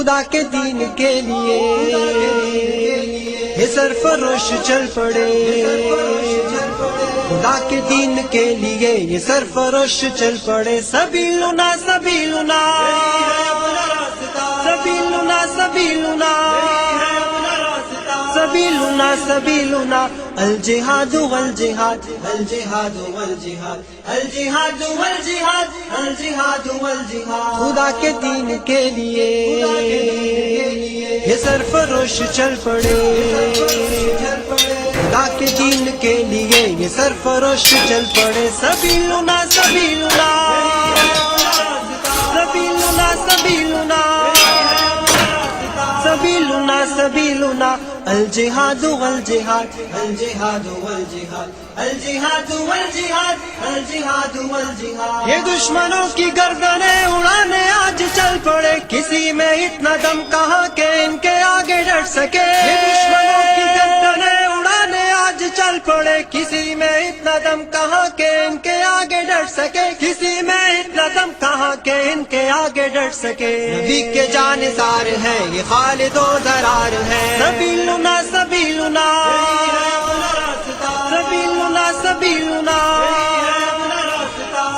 خدا کے دین کے لیے یہ سرفروش چل پڑے، خدا کے دین کے لیے یہ سرفروش چل پڑے. سبیلنا سبیلنا سبیلنا سبیلنا سبیلنا سبیلنا الجہاد والجہاد الجہاد والجہاد الجہاد والجہاد الجہاد والجہاد. خدا کے دین کے لیے یہ سرفروش چل پڑے، خدا کے دین کے لیے یہ سرفروش چل پڑے. سبیلنا سبیلنا سبیلنا سبیلنا سبیلنا سبیلنا الجہاد والجہاد الجہاد والجہاد الجہاد والجہاد الجہاد والجہاد. یہ دشمنوں کی گردنیں اڑانے آج چل پڑے، کسی میں اتنا دم کہاں کہ ان کے آگے ڈٹ سکے. یہ دشمنوں کی گردنیں اڑانے آج چل پڑے، کسی میں اتنا دم کہاں کہ ان کے آگے ڈٹ سکے. کسی میں اتنا دم کہاں کہ ان کے آگے ڈٹ سکے. نبی کے جانثار ہے یہ خالد و ضرار ہے. سبیلنا سبیلنا سبیلنا سبیلنا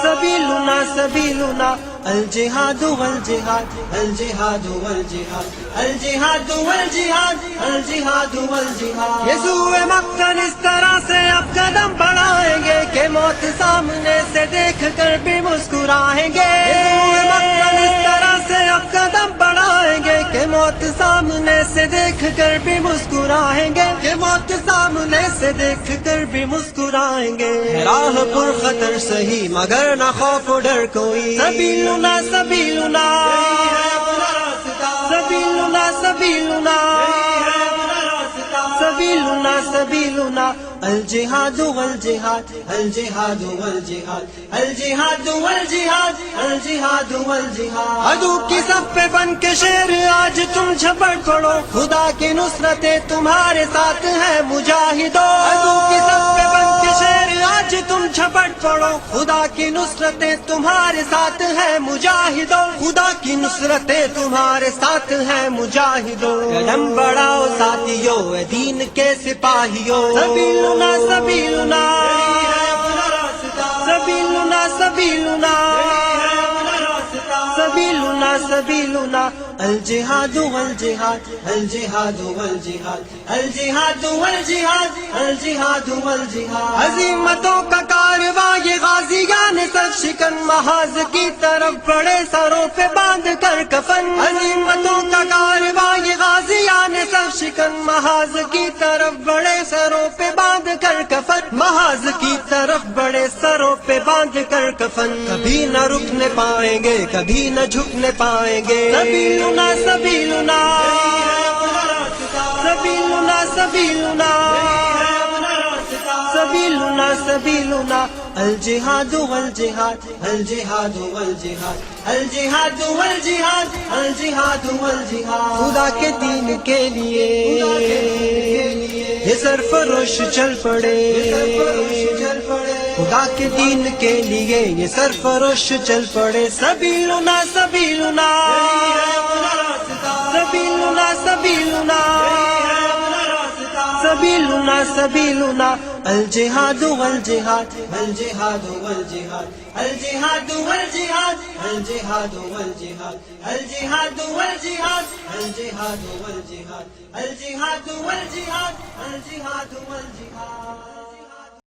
سبیلنا سبیلنا الجہاد والجہاد الجہاد والجہاد الجہاد والجہاد الجہاد والجہاد. یہ سوئے مقتل اس طرح سے اب قدم بڑھائیں گے کہ موت سامنے سے دیکھ کر بھی مسکرائیں گے. یہ سوئے مقتل اس طرح سے اب قدم بڑھائیں گے کہ موت سامنے سے دیکھ کر بھی مسکرائیں گے، کہ موت سامنے سے دیکھ کر بھی مسکرائیں گے. راہ پر خطر سہی مگر نہ خوف و ڈر کوئی. سبیلنا سبیلنا سبیلنا سبیلنا سبیلنا سبیلنا الجہاد والجہاد الجہاد والجہاد الجہاد والجہاد الجہاد والجہاد. عدو کی صف پہ بن کے شیر آج تم جھپٹ پڑو، خدا کی نصرتیں تمہارے ساتھ ہیں مجاہدو. عدو کی صف پہ بن کے شیر آج تم جھپٹ پڑو، خدا کی نصرتیں تمہارے ساتھ ہیں مجاہدو. خدا کی نصرتیں تمہارے ساتھ ہیں مجاہدو. قدم بڑھاؤ ساتھیو اے دین کے سپاہیو. سبیلنا سبیلنا سبیلنا سبیلنا سبیلنا سبیلنا الجہاد والجہاد الجہاد والجہاد الجہاد والجہاد الجہاد والجہاد. عظیمتوں کا کارواں یہ غازیان سر شکن محاذ کی طرف بڑے سروں پہ باندھ کر کفن. عظیمتوں کا کارواں یہ غازیان سر شکن محاذ کی طرف بڑے سروں پہ باندھ کر کفن. محاذ کی طرف بڑے سروں پہ باندھ کر کفن. کبھی نہ رکنے پائیں گے کبھی نہ جھکنے پائیں گے. سبیلنا سبیلنا سبیلنا سبیلنا سبیلنا سبیلنا الجہاد والجہاد الجہاد والجہاد الجہاد والجہاد الجہاد والجہاد. خدا کے دین کے لیے یہ سرفروش چل پڑے، خدا کے دین کے لیے یہ سرفروش چل پڑے. سبیلنا سبیلنا سبیلنا سبیلنا سبیلنا سبیلنا الجہاد والجہاد الجہاد والجہاد الجہاد والجہاد الجہاد والجہاد الجہاد والجہاد الجہاد والجہاد الجہاد والجہاد الجہاد والجہاد.